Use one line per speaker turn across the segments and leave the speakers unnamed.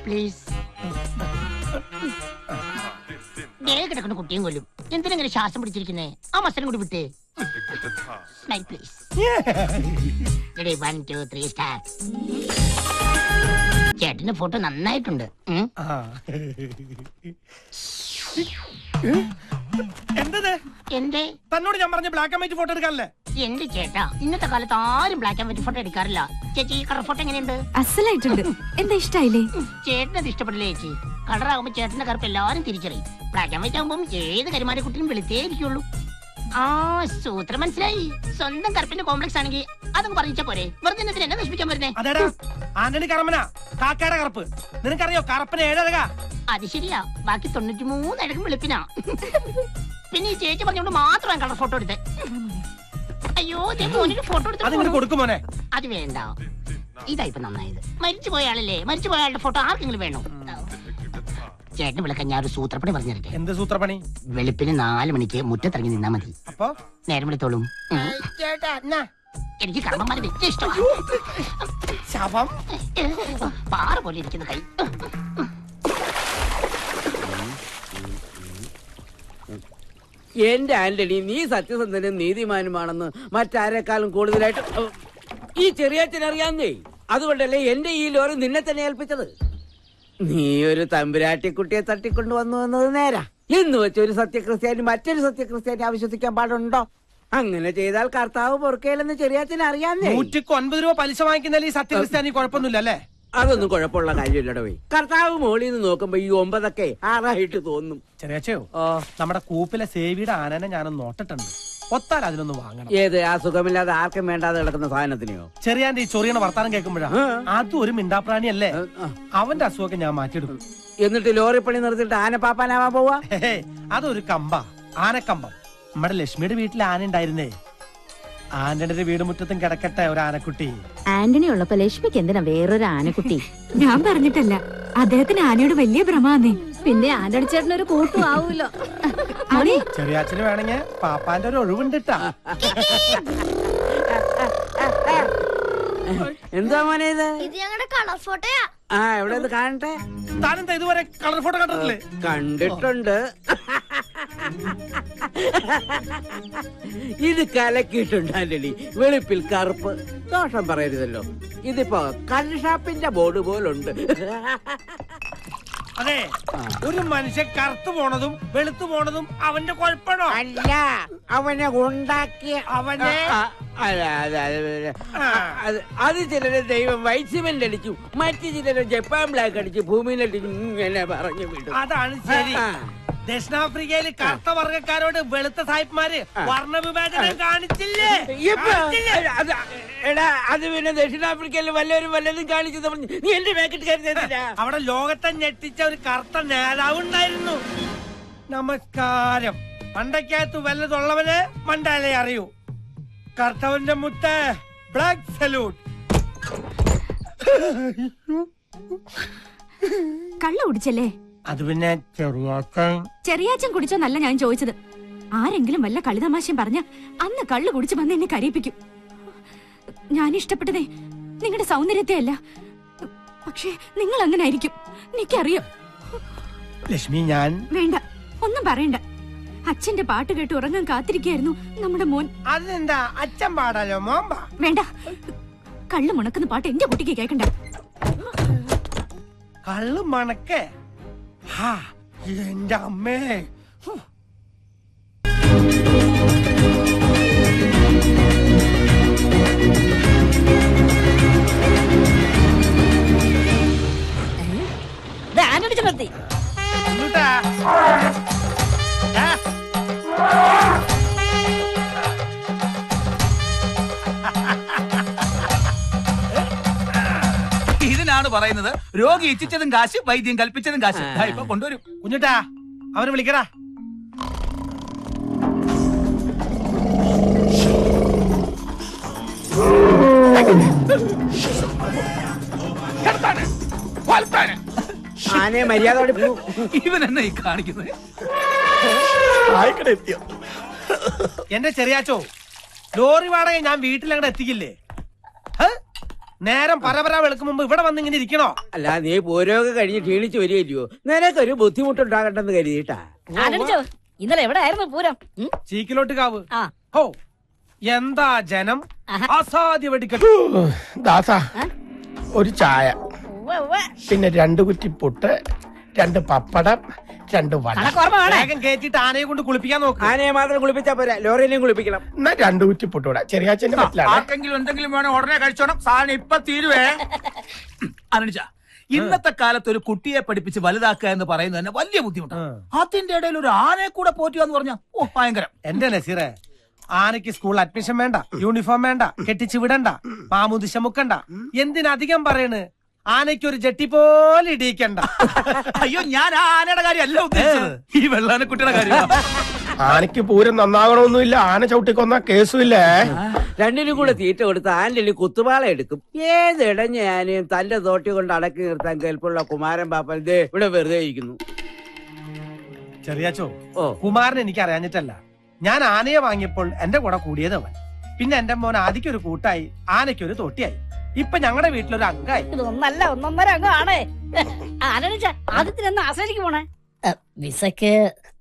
Please. കിടക്കുന്ന കുട്ടിയും കൊല്ലും. എന്തിനെങ്ങനെ ശ്വാസം പിടിച്ചിരിക്കുന്നേ? ആ മസലും കൂടി വിട്ടേ. Smile please. 1 2 3 സ്റ്റാർട്ട്. ചേട്ടന്റെ ഫോട്ടോ നന്നായിട്ടുണ്ട്.
തന്നോട് ഞാൻ പറഞ്ഞ ബ്ലാക്ക് ആൻഡ് വൈറ്റ് ഫോട്ടോ എടുക്കാനല്ലേ?
എന്റെ ചേട്ടാ, ഇന്നത്തെ കാലത്ത് ആരും ബ്ലാക്ക് ആൻഡ് വൈറ്റ് ഫോട്ടോ എടുക്കാറില്ല. ചേച്ചി കളർ ഫോട്ടോ എങ്ങനെയുണ്ട്?
അസലായിട്ടുണ്ട്. എന്താ ഇഷ്ടായില്ലേ?
ചേട്ടനത് ഇഷ്ടപ്പെടില്ലേ ചേച്ചി? കളറാകുമ്പോ ചേട്ടന്റെ കറുപ്പ് എല്ലാരും തിരിച്ചറിയും. ബ്ലാക്ക് ആൻഡ് വൈറ്റ് ആകുമ്പോൾ ഏത് കരിമാരെ കുട്ടിയും വെളുത്തേ ഇരിക്കുള്ളൂ. ആ സൂത്രം മനസ്സിലായി. സ്വന്തം കറുപ്പിന്റെ കോംപ്ലക്സ് ആണെങ്കിൽ അതങ്ങ് പറഞ്ഞാ പോരെ. വെറുതെ എന്നെ നശിപ്പിക്കാൻ വരുന്നേ.
ആന്റണി കറമന കാക്കയുടെ കറുപ്പ് നിനക്കറിയോ? കറുപ്പിന് 7 അഴകാ.
അത് ശരിയാ. ബാക്കി 93 അഴകും വെളുപ്പിനാ. പിന്നെ ഈ ചേച്ചി പറഞ്ഞോണ്ട് മാത്രം കളർ ഫോട്ടോ എടുത്തേ. അയ്യോ ഫോട്ടോ
കൊടുക്കും മോനെ.
അത് വേണ്ട. ഇതായിപ്പോ നന്നായത്. മരിച്ചുപോയ ആളല്ലേ? മരിച്ചുപോയ ആളുടെ ഫോട്ടോ ആർക്കെങ്കിലും വേണോ? ചേട്ടന് വിളിക്കാൻ ഞാൻ ഒരു സൂത്രപ്പണി പറഞ്ഞിരിക്കെ.
എന്ത് സൂത്രപ്പണി?
വെളുപ്പിന് 4 മണിക്ക് മുറ്റത്തിറങ്ങി നിന്നാ മതി.
അപ്പൊ
നേരം വിളിത്തോളും. എനിക്ക് കർമ്മന്മാരെ വെച്ച ഇഷ്ടം. പാറ പോലെ ഇരിക്കുന്ന കൈ.
എന്റെ ആന്റണി, നീ സത്യസന്ധനും നീതിമാനുമാണെന്ന് മറ്റാരെക്കാളും കൂടുതലായിട്ട് ഈ ചെറിയച്ഛനറിയാന്നേ. അതുകൊണ്ടല്ലേ എന്റെ ഈ ലോറി നിന്നെ തന്നെ ഏൽപ്പിച്ചത്. നീ ഒരു തമ്പുരാട്ടിക്കുട്ടിയെ തട്ടിക്കൊണ്ടുവന്നു എന്നത് നേരാ. എന്ന് വെച്ച് ഒരു സത്യക്രിസ്ത്യാനി മറ്റൊരു സത്യക്രിസ്ത്യാനി അവിശ്വസിക്കാൻ പാടുണ്ടോ? അങ്ങനെ ചെയ്താൽ കർത്താവ് പൊറുക്കയിലെന്ന് ചെറിയച്ഛൻ അറിയാന്നേ.
109 രൂപ പലിശ വാങ്ങിക്കുന്നതിൽ ഈ സത്യക്രിസ്ത്യാനി കുഴപ്പമൊന്നുമില്ല അല്ലേ?
അതൊന്നും കുഴപ്പമുള്ള കാര്യമില്ലടോ. കർത്താവ് മോളിൽ നിന്ന് നോക്കുമ്പോ ഈ 9 6 തോന്നും.
ചെറിയച്ചയോ, നമ്മുടെ കൂപ്പിലെ സേവിയുടെ ആനനെ ഞാനൊന്ന് നോട്ടിട്ടുണ്ട്. ഒത്താൽ അതിനൊന്ന് വാങ്ങണം.
ഏത്? ആ സുഖമില്ലാതെ ആർക്കും വേണ്ടാതെ കിടക്കുന്ന സാധനത്തിനെയോ?
ചെറിയാന്റെ ഈ ചൊറിയണ വർത്താനം കേൾക്കുമ്പോഴാ അതും ഒരു മിണ്ടാപ്രാണിയല്ലേ? അവന്റെ അസുഖമൊക്കെ ഞാൻ മാറ്റിയെടുക്കും.
എന്നിട്ട് ലോറി പണി നിർത്തിയിട്ട് ആന പാപ്പാനാവാൻ പോവാ?
അതൊരു കമ്പ, ആനക്കമ്പം. നമ്മുടെ ലക്ഷ്മിയുടെ വീട്ടിൽ ആന ഉണ്ടായിരുന്നേ. ആന്റണിയുടെ വീട് മുറ്റത്തും കിടക്കട്ടെ ഒരു ആനക്കുട്ടി.
ആന്റണി ഉള്ളപ്പോ ലക്ഷ്മിക്ക് എന്തിനാ വേറൊരു ആനക്കുട്ടി? ഞാൻ പറഞ്ഞിട്ടല്ല, അദ്ദേഹത്തിന് ആനയോട് വലിയ ഭ്രമാന്നേ. പിന്നെ ആന്റണി ചേട്ടനൊരു കൂട്ടും ആവൂലോ.
ചെറിയാച്ചന് വേണമെങ്കിൽ പാപ്പാന്റെ ഒരു ഒഴിവുണ്ടിട്ടാ.
എന്താ മോനെ ഇത്?
ഇത് ഞങ്ങളുടെ കളർ ഫോട്ടോയാ.
ആ, എവിടെ കാണട്ടെ.
താനെന്താ ഇതുവരെ കളർ ഫോട്ടോ കണ്ടിട്ടില്ലേ?
കണ്ടിട്ടുണ്ട്. ഇത് കലക്കിയിട്ടുണ്ട് ആന്റണി. വെളുപ്പിൽ കറുപ്പ്. ദോഷം പറയരുതല്ലോ. ഇതിപ്പോ കൺഷാപ്പിന്റെ ബോർഡ് പോലുണ്ട്.
അതെ, ഒരു മനുഷ്യൻ കറുത്തു പോണതും വെളുത്തു പോണതും അവന്റെ കുഴപ്പമാണോ?
അല്ല, അവനെ ഉണ്ടാക്കിയ അവനെ. അത് ചിലര് ദൈവം വൈറ്റ് സിമെന്റ് അടിച്ചു, മറ്റു ചിലര് ജപ്പാൻ ബ്ലാക്ക് അടിച്ചു ഭൂമിയിലടിച്ചു ഇങ്ങനെ പറഞ്ഞു വിട്ടു.
അതാണ് ശരി. ദക്ഷിണാഫ്രിക്കയിൽ കറുത്ത വർഗക്കാരോട് വെളുത്ത സാഹിബ്മാര് വർണ്ണവിവേചനം കാണിച്ചില്ലേ?
എടാ, അത് പിന്നെ ദക്ഷിണാഫ്രിക്കയിൽ വല്ലതും കാണിച്ചു നീ എന്റെ പാക്കറ്റ് കരുതില്ല.
അവിടെ ലോകത്തെ ഞെട്ടിച്ച ഒരു കറുത്ത നേതാവ് ഉണ്ടായിരുന്നു. നമസ്കാരം. മണ്ടയ്ക്കകത്ത് വല്ലതുള്ളവന് മണ്ടാലേ അറിയൂ. കർത്തവന്റെ മുത്ത് ബ്ലാക്ക് സല്യൂട്ട്.
കള്ള കുടിച്ചല്ലേ?
അത് പിന്നെ
ചെറിയാച്ചൻ കുടിച്ചോന്നല്ല ഞാൻ ചോദിച്ചത്. ആരെങ്കിലും വല്ല കളിതമാശയും പറഞ്ഞ അന്ന് കള്ളു കുടിച്ച് വന്ന് എന്നെ കരയിപ്പിക്കും. ഞാൻ ഇഷ്ടപ്പെട്ടതേ നിങ്ങളുടെ സൗന്ദര്യത്തെ അല്ല, പക്ഷേ നിങ്ങൾ അങ്ങനെ ആയിരിക്കും. എനിക്കറിയാം.
ലക്ഷ്മി, ഞാൻ
വേണ്ട, ഒന്നും പറയണ്ട. അച്ഛന്റെ പാട്ട് കേട്ട് ഉറങ്ങാൻ കാത്തിരിക്കായിരുന്നു നമ്മുടെ മോൻ.
അതെന്താ അച്ഛൻ പാടാലോ മോൻ?
വേണ്ട, കള്ളു മുണക്കുന്ന പാട്ട് എന്റെ കുട്ടിക്ക് കേൾക്കണ്ട.
കള്ളു മണക്കേ? എന്റെ അമ്മേ.
ഇതിനാണ് പറയുന്നത് രോഗി ഇച്ഛിച്ചതും കാശ്, വൈദ്യം കൽപ്പിച്ചതും കാശ്. ഇപ്പൊ കൊണ്ടുവരും.
കുഞ്ഞുട്ടാ, അവനെ വിളിക്കടാ.
ആനയെ മര്യാദ
ഇവൻ എന്നാ ഈ കാണിക്കുന്നത്?
എന്റെ ചെറിയാച്ചോ, ലോറി വാടക ഞാൻ വീട്ടിലങ്ങടെ എത്തിക്കില്ലേ? നേരം പരപര വെളുക്കും മുമ്പ് ഇവിടെ വന്ന് ഇങ്ങനെ ഇരിക്കണോ?
അല്ല നീ പൂരമൊക്കെ കഴിഞ്ഞ് ക്ഷീണിച്ചു വരികയില്ലയോ, നിനക്കൊരു ബുദ്ധിമുട്ടുണ്ടാകണ്ടെന്ന് കരുതിയിട്ടാ.
ഇന്നലെ എവിടെ ആയിരുന്നു പൂരം?
ചീക്കിലോട്ട് കാവ്.
ആ.
ഓ എന്താ ജനം, അസാധ്യ വെടിക്കെട്ട്.
ദാസ ഒരു ചായ, പിന്നെ 2 കുറ്റി പുട്ട്, 2 പപ്പടം, 2 വട.
വേഗം കേറ്റിട്ട് ആനയെ കൊണ്ട് കുളിപ്പിക്കാൻ നോക്ക്.
ആനയെ മാത്രം കുളിപ്പിച്ചാ പോരാ, ലോറിനെയും കുളിപ്പിക്കണം.
എന്നാ 2 കുറ്റി പുട്ടൂടാ. ചെറിയാച്ചന്റെ പറ്റിലാണ്.
ആർക്കെങ്കിലും എന്തെങ്കിലും വേണോ ഉടനെ കഴിച്ചോണം. സാധനം ഇപ്പൊ തീരുവേ. അനുജ, ഇന്നത്തെ കാലത്ത് ഒരു കുട്ടിയെ പഠിപ്പിച്ച് വലുതാക്കുക എന്ന് പറയുന്നത് തന്നെ വലിയ ബുദ്ധിമുട്ടാണ്. അതിന്റെ ഇടയിൽ ഒരു ആനയെ കൂടെ പോറ്റുക എന്ന് പറഞ്ഞാൽ ഭയങ്കരം.
എന്റെ നസീറെ, ആനയ്ക്ക് സ്കൂൾ അഡ്മിഷൻ വേണ്ട, യൂണിഫോം വേണ്ട, കെട്ടിച്ചു വിടണ്ട, മാമുദിശ മുക്കണ്ട. എന്തിനധികം പറയണ്, ആനയ്ക്ക് ഒരു ജട്ടി പോലെ ഇടിയിക്കണ്ട.
അയ്യോ, ഞാൻ ആ ആനയുടെ കാര്യമല്ല ഉദ്ദേശിച്ചത്, ഈ വെള്ളാനക്കുട്ടിയുടെ കാര്യം.
ആനയ്ക്ക് പൂരം നന്നാകണമൊന്നുമില്ല, ആന ചവിട്ടിക്കൊന്ന കേസുമില്ലേ.
രണ്ടിനും കൂടെ തീറ്റ കൊടുത്ത് ആന്റണി കുത്തുപാള എടുക്കും. ഏതിടഞ്ഞ ആനയും തന്റെ തോട്ടി കൊണ്ട് അടക്കി നിർത്താൻ കേൾപ്പുള്ള കുമാരൻ പാപ്പൻ ദേ ഇവിടെ വെറുതെ ഇരിക്കുന്നു.
ചെറിയാച്ചോ,
ഓ
കുമാരൻ എനിക്ക് അറിയാഞ്ഞിട്ടല്ല. ഞാൻ ആനയെ വാങ്ങിയപ്പോൾ എന്റെ കൂടെ കൂടിയത് അവൻ. പിന്നെ എന്റെ മോൻ ആദിക്കൊരു കൂട്ടായി, ആനയ്ക്കൊരു തോട്ടിയായി. ഇപ്പൊ ഞങ്ങളുടെ വീട്ടിലൊരു അംഗമായി.
ഇതൊന്നല്ല 1.5 അംഗമാണേ. ആദ്യത്തിന് എന്നാ ആശ്രയിക്ക് പോണേ? വിസക്ക്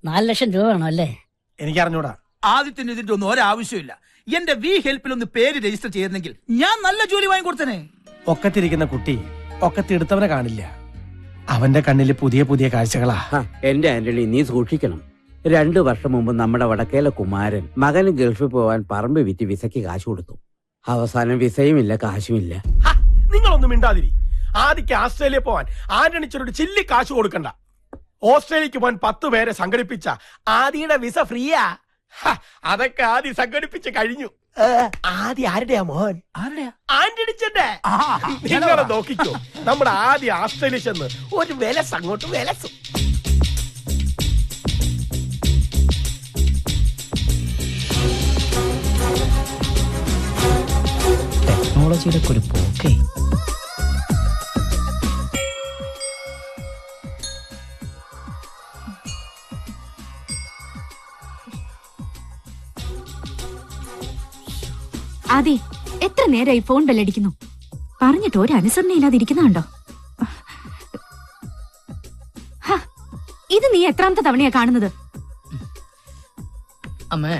4 ലക്ഷം രൂപ വേണം അല്ലേ?
എനിക്കറിഞ്ഞൂടാ.
ആദ്യത്തിന് ഇതിന്റെ ഒന്നും ഒരാവശ്യമില്ല. എന്റെ വി ഹെൽപ്പിൽ ഒന്ന് പേര് രജിസ്റ്റർ ചെയ്യുന്നെങ്കിൽ ഞാൻ നല്ല ജോലി വാങ്ങിക്കൊടുത്തനെ.
ഒക്കത്തിരിക്കുന്ന കുട്ടി ഒക്കത്തെടുത്തവനെ കാണില്ല. അവന്റെ കണ്ണില് പുതിയ പുതിയ കാഴ്ചകളാ.
എന്റെ ആന്റണി, നീ സൂക്ഷിക്കണം. 2 വർഷം മുമ്പ് നമ്മുടെ വടക്കേലെ കുമാരൻ മകന് ഗൾഫിൽ പോവാൻ പറമ്പ് വിറ്റ് വിസയ്ക്ക് കാശ് കൊടുത്തു. അവസാനം വിസയുമില്ല, കാശുമില്ല.
നിങ്ങളൊന്നും മിണ്ടാതിരി. ആദിക്ക് ഓസ്ട്രേലിയ പോവാൻ ആന്റണിച്ചൊരു ചില്ലി കാശ് കൊടുക്കണ്ട. ഓസ്ട്രേലിയക്ക് പോവാൻ 10 പേരെ സംഘടിപ്പിച്ച ആദിയുടെ വിസ ഫ്രീയാ. അതൊക്കെ ആദ്യം സംഘടിപ്പിച്ച് കഴിഞ്ഞു. ആദ്യം ആരുടെയാ മോൻ?
ആരുടെയാ?
ആന്റണിച്ചന്റെ. നിങ്ങളെ നോക്കിക്കോ, നമ്മുടെ ആദ്യം ഓസ്ട്രേലിയ ചെന്ന് ഒരു വിലസ് അങ്ങോട്ട് വിലസും.
ടെക്നോളജിയുടെ ഒരു പോക്കേ.
അതെ, എത്ര നേരമായി ഫോൺ ബെല്ലടിക്കുന്നു. പറഞ്ഞിട്ട് ഒരു അനുസരണയില്ലാതിരിക്കുന്നുണ്ടോ? ഇത് നീ എത്രാമത്തെ തവണയാ കാണുന്നത്?
അമ്മേ,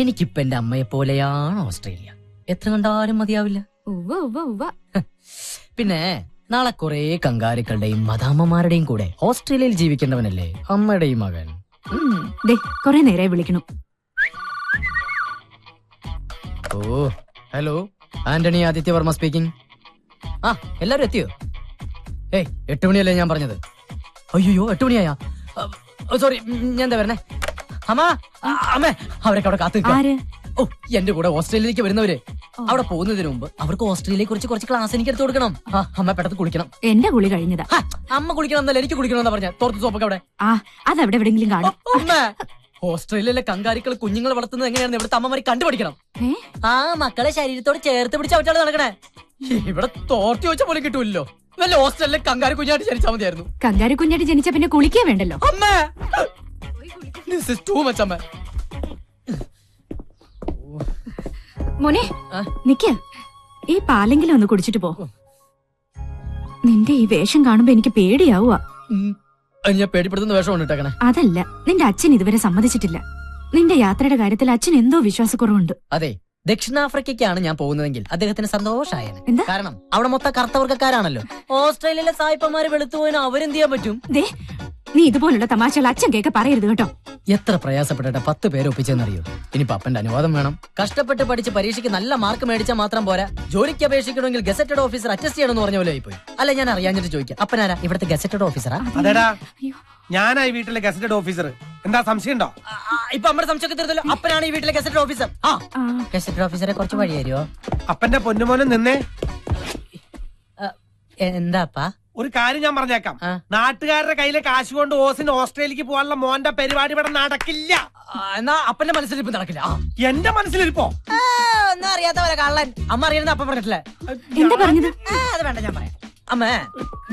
എനിക്കിപ്പോ എന്റെ അമ്മയെ പോലെയാണ് ഓസ്ട്രേലിയ. എത്ര കണ്ടാലും മതിയാവില്ല. പിന്നെ നാളെ കുറെ കങ്കാരുക്കളുടെയും മദാമ്മമാരുടെയും കൂടെ ഓസ്ട്രേലിയയിൽ ജീവിക്കേണ്ടവനല്ലേ അമ്മയുടെയും മകൻ.
കൊറേ നേരമായി വിളിക്കണു.
ഓ ഹലോ, ആന്റണി ആദിത്യവർമ്മ സ്പീക്കിംഗ്. ആ, എല്ലാരും എത്തിയോ? 8 മണിയല്ലേ ഞാൻ പറഞ്ഞത്? അയ്യോ, 8 മണിയായാ? സോറി, ഞാൻ എന്താ വരണേ? അമ്മേ, അവരൊക്കെ അവിടെ കാത്തു നിൽക്കാം. ഓ, എന്റെ കൂടെ ഓസ്ട്രേലിയയിലേക്ക് വരുന്നവര് അവിടെ പോകുന്നതിന് മുമ്പ് അവർക്ക് ഓസ്ട്രേലിയയെ കുറിച്ച് കുറച്ച് ക്ലാസ് എനിക്ക് എടുത്ത് കൊടുക്കണം. അമ്മ പെട്ടെന്ന് കുളിക്കണം.
എന്റെ കുളി കഴിഞ്ഞതാ.
അമ്മ കുളിക്കണം എന്നല്ല, എനിക്ക് കുളിക്കണം എന്നാ പറഞ്ഞ. തോർത്ത് സോപ്പൊക്കെ അവിടെ.
അതവിടെ എവിടെങ്കിലും കാണും.
ഓസ്ട്രേലിയയിലെ കങ്കാരികൾ കുഞ്ഞുങ്ങളെ വളർത്തുന്നത് എങ്ങനെയാണെന്ന് ഇവിടുത്തെ അമ്മമാര് കണ്ടുപഠിക്കണം. ആ മക്കളെ ശരീരത്തോട് ചേർത്ത് പിടിച്ച് അവറ്റാണ് നടക്കണേ. ഇവിടെ തോർത്തി വെച്ച പോലെ കിട്ടൂല്ലോ. വല്ല ഓസ്ട്രേലിയയിലെ കങ്കാരി കുഞ്ഞായിട്ട് ജനിച്ചാൽ മതിയായിരുന്നു.
കങ്കാരി കുഞ്ഞായിട്ട് ജനിച്ച പിന്നെ കുളിക്കേ വേണ്ടല്ലോ.
അമ്മേ, this is too much, അമ്മ.
മോനെ, നിക്ക, ഈ പാലെങ്കിലും ഒന്ന് കുടിച്ചിട്ട് പോ. നിന്റെ ഈ വേഷം കാണുമ്പോ എനിക്ക് പേടിയാവുക.
ഞാൻ പേടിപ്പെടുത്തുന്ന വേഷം കൊണ്ടിട്ടേക്കണേ.
അതല്ല, നിന്റെ അച്ഛൻ ഇതുവരെ സമ്മതിച്ചിട്ടില്ല. നിന്റെ യാത്രയുടെ കാര്യത്തിൽ അച്ഛൻ എന്തോ വിശ്വാസക്കുറവുണ്ട്.
അതെ, ദക്ഷിണാഫ്രിക്കയ്ക്കാണ് ഞാൻ പോകുന്നതെങ്കിൽ അദ്ദേഹത്തിന് സന്തോഷായേനെ. കാരണം അവിടെ മൊത്തം കറുത്തവർക്കാരാണല്ലോ. ഓസ്ട്രേലിയയിലെ സായിപ്പന്മാര് വെളുത്തു പോയിന് അവരെന്ത് ചെയ്യാൻ പറ്റും?
നീ ഇതുപോലുള്ള തമാശകൾ അച്ഛൻ കേൾക്ക പറയരുത് കേട്ടോ.
എത്ര പ്രയാസപ്പെട്ടിട്ട് 10 പേരെ ഒപ്പിച്ചെന്നറിയോ? ഇനി പപ്പന്റെ അനുവാദം വേണം. കഷ്ടപ്പെട്ട് പഠിച്ച് പരീക്ഷയ്ക്ക് നല്ല മാർക്ക് മേടിച്ചാൽ മാത്രം പോരാ, ജോലിക്ക് അപേക്ഷിക്കണമെങ്കിൽ ഗസറ്റഡ് ഓഫീസർ അറ്റസ്റ്റ് ചെയ്യണമെന്ന് പറഞ്ഞ പോലെ ആയിപ്പോയി. അല്ല, ഞാൻ അറിയാഞ്ഞിട്ട് ചോദിക്കാം, അപ്പനാരാ ഇവിടുത്തെ ഗസറ്റഡ് ഓഫീസറാ?
അതെടാ, ഞാനായി വീട്ടിലെ ഗസറ്റഡ് ഓഫീസർ. എന്താ സംശയം ഉണ്ടോ?
ഇപ്പൊ നമ്മുടെ സംശയമൊക്കെ തീർത്തല്ലോ. അപ്പനാണ് ഈ വീട്ടിലെ ഗസറ്റഡ് ഓഫീസർ. ഗസറ്റഡ് ഓഫീസറെ കുറച്ച് വഴി തരുമോ?
അപ്പന്റെ പൊന്നുമോനും നിന്നേ.
എന്താപ്പാ?
ഒരു കാര്യം ഞാൻ പറഞ്ഞേക്കാം. നാട്ടുകാരുടെ കയ്യിലെ കാശ് കൊണ്ട് ഓസിന് ഓസ്ട്രേലിയക്ക് പോകാനുള്ള മോന്റെ പരിപാടി ഇവിടെ നടക്കില്ല.
എന്നാ അപ്പന്റെ മനസ്സിലിരിപ്പ് നടക്കില്ല.
എന്റെ മനസ്സിലിരിപ്പോ
ഒന്നും അറിയാത്തവരെ കള്ളൻ. അമ്മ അറിയുന്ന അപ്പം പറഞ്ഞിട്ടില്ലേ?
എന്താ പറഞ്ഞത്?
അത് വേണ്ട, ഞാൻ പറയാം. അമ്മേ,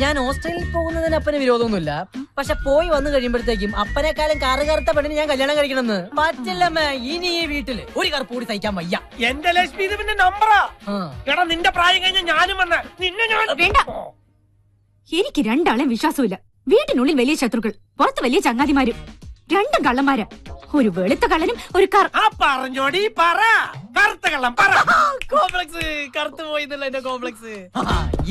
ഞാൻ ഓസ്ട്രേലിയയിൽ പോകുന്നതിന് അപ്പന് വിരോധമൊന്നുമില്ല. പക്ഷെ പോയി വന്നു കഴിയുമ്പോഴത്തേക്കും അപ്പനെക്കാളും കറു കറുത്ത പെണ്ണിന് ഞാൻ കല്യാണം കഴിക്കണമെന്ന് പറ്റില്ലമ്മേ. ഇനി ഈ വീട്ടില് ഒരു കറുപ്പ് കൂടി സഹിക്കാൻ വയ്യ.
എന്റെ ലക്ഷ്മി ഇത് പിന്നെ നമ്പറാ. എടാ നിന്റെ പ്രായം കഴിഞ്ഞ ഞാനും വന്ന നിന്നെ ഞാൻ
വേണ്ട. എനിക്ക് രണ്ടാളെയും വിശ്വാസമില്ല. വീട്ടിനുള്ളിൽ വലിയ ശത്രുക്കൾ, പുറത്ത് വലിയ ചങ്ങാതിമാരും. രണ്ടും കള്ളന്മാരാ. ഒരു വെളുത്ത കള്ളനും ഒരു
പറഞ്ഞോടി പറ. കറുത്ത കള്ളം പറ.
കോംപ്ലക്സ് കറുത്തു പോയി എന്റെ കോംപ്ലക്സ്.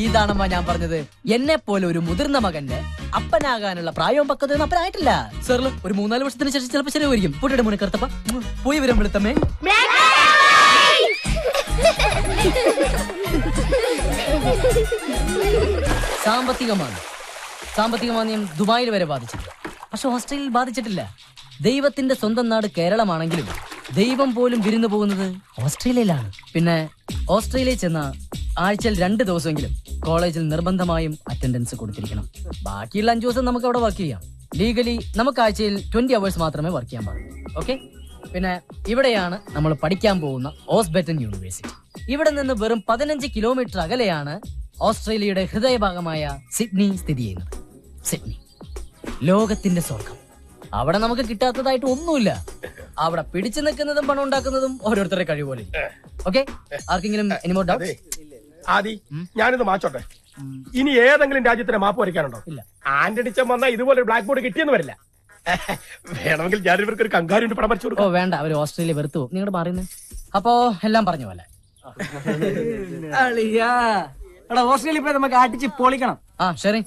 ഇതാണമ്മ ഞാൻ പറഞ്ഞത്. എന്നെ പോലെ ഒരു മുതിർന്ന മകന്റെ അപ്പനാകാനുള്ള പ്രായവും പക്വതയൊന്നും അപ്പനായിട്ടില്ല. സാറില് ഒരു 3-4 വർഷത്തിന് ശേഷം ചിലപ്പോൾ ശരിയായിരിക്കും. പൊട്ടിയുടെ മുന്നേ കറുത്തപ്പ പോയി വരും വെളുത്തമ്മേ. സാമ്പത്തിക മാന്ദ്യം ദുബായിൽ വരെ ബാധിച്ചില്ല. പക്ഷെ ഓസ്ട്രേലിയയിൽ ബാധിച്ചിട്ടില്ല. ദൈവത്തിന്റെ സ്വന്തം നാട് കേരളമാണെങ്കിലും ദൈവം പോലും വിരുന്നു പോകുന്നത് ഓസ്ട്രേലിയയിലാണ്. പിന്നെ ഓസ്ട്രേലിയയിൽ ചെന്ന ആഴ്ചയിൽ 2 ദിവസമെങ്കിലും കോളേജിൽ നിർബന്ധമായും അറ്റൻഡൻസ് കൊടുത്തിരിക്കണം. ബാക്കിയുള്ള 5 ദിവസം നമുക്ക് അവിടെ വർക്ക് ചെയ്യാം. ലീഗലി നമുക്ക് ആഴ്ചയിൽ 20 അവേഴ്സ് മാത്രമേ വർക്ക് ചെയ്യാൻ പാടുള്ളൂ. ഓക്കെ. പിന്നെ ഇവിടെയാണ് നമ്മൾ പഠിക്കാൻ പോകുന്ന ഓസ്ബെറ്റൻ യൂണിവേഴ്സിറ്റി. ഇവിടെ നിന്ന് വെറും 15 കിലോമീറ്റർ അകലെയാണ് ഓസ്ട്രേലിയയുടെ ഹൃദയഭാഗമായ സിഡ്നി സ്ഥിതി ചെയ്യുന്നത്. സിഡ്നി ലോകത്തിന്റെ സ്വർഗം. അവിടെ നമുക്ക് കിട്ടാത്തതായിട്ട് ഒന്നുമില്ല. അവിടെ പിടിച്ചു നിൽക്കുന്നതും പണം ഉണ്ടാക്കുന്നതും ഓരോരുത്തരുടെ കഴിവുപോലെ. ഓക്കെ. ആർക്കെങ്കിലും എനിമോർ ഡൗട്ട്?
ആദി, ഞാനിത് മാച്ചോട്ടെ. ഇനി ഏതെങ്കിലും രാജ്യത്തിന് മാപ്പ് വരയ്ക്കാനുണ്ടോ?
ഇല്ല.
ആന്റണിച്ചൻ വന്നാൽ ഇതുപോലെ ബ്ലാക്ക് ബോർഡ് കിട്ടിയെന്ന് വരില്ല. വേണമെങ്കിൽ ഞാൻ ഇവർക്ക് ഒരു കങ്കാരുവിന്റെ പടം വരച്ചു
ഓ
കൊടുക്കാം.
വേണ്ട, അവര് ഓസ്ട്രേലിയ വെറുത്തു. നിങ്ങളുടെ മാറിയുന്നത്. അപ്പോ എല്ലാം പറഞ്ഞ പോലെ.
ഓസ്ട്രേലിയ പോയി നമുക്ക് അടിച്ച് പൊളിക്കണം.
ആ ഷെറിൻ,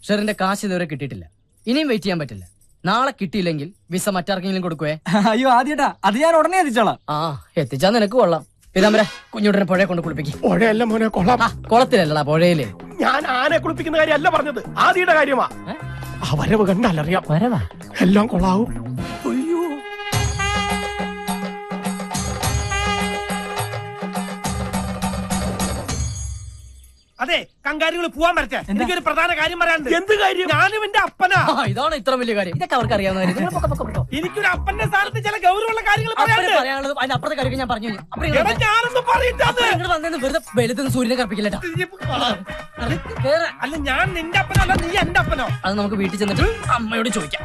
ഷെറിന്റെ കാശ് ഇതുവരെ കിട്ടിയിട്ടില്ല. ഇനിയും വെയിറ്റ് ചെയ്യാൻ പറ്റില്ല. നാളെ കിട്ടിയില്ലെങ്കിൽ വിസ മറ്റാർക്കെങ്കിലും കൊടുക്കുവേ.
അയ്യോ ആദ്യട്ടാ, അത് ഞാൻ ഉടനെ എത്തിച്ചോളാം.
ആ എത്തിച്ചാ നിനക്ക് കൊള്ളാം. പിതാമര കുഞ്ഞുടനെ പുഴയെ കൊണ്ട് കുളിപ്പിക്കും.
പുഴയല്ല മോനെ, കൊള്ളാം.
കുളത്തിലല്ലടാ, പുഴയില്.
ഞാൻ ആനെ കുളിപ്പിക്കുന്ന കാര്യമല്ല പറഞ്ഞത്, ആദിയുടെ കാര്യമാ. ആ വരവ് കണ്ടാലറിയാം.
വരവാ
എല്ലാം കൊള്ളാവും.
അതെ, കങ്കാരികൾ പോവാൻ പറ്റേ. എനിക്കൊരു പ്രധാന കാര്യം പറയാനുണ്ട്.
എന്ത് കാര്യം?
ഞാനും എന്റെ അപ്പനാ.
ഇതാണ് ഇത്ര വലിയ കാര്യം. ഇതൊക്കെ അവർക്ക് അറിയാവുന്ന
എനിക്കൊരു അപ്പന്റെ സ്ഥാനത്ത് ചില ഗൗരവമുള്ള കാര്യങ്ങൾ പറയാനുണ്ട്.
അതിനപ്പുറത്തെ കാര്യം ഞാൻ പറഞ്ഞു.
എടാ, ഞാനൊന്നും പറയില്ല.
വെറുതെ വെളുത്തുന്ന സൂര്യനെ കറപ്പിക്കില്ലട്ടാ.
അല്ല, ഞാൻ നിന്റെ അപ്പനല്ല, നീ എന്റെ അപ്പനോ?
അത് നമുക്ക് വീട്ടിൽ ചെന്നിട്ട് അമ്മയോട് ചോദിക്കാം.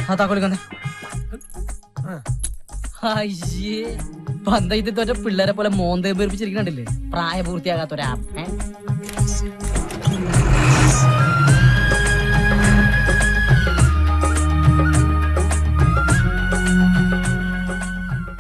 ആ താക്കോലിക്കന്നെ. പന്തയത്തിൽ തോറ്റ പിള്ളേരെ പോലെ മോന്തേ പേർപ്പിച്ചിരിക്കണ്ടില്ലേ പ്രായപൂർത്തിയാകാത്തൊരാ.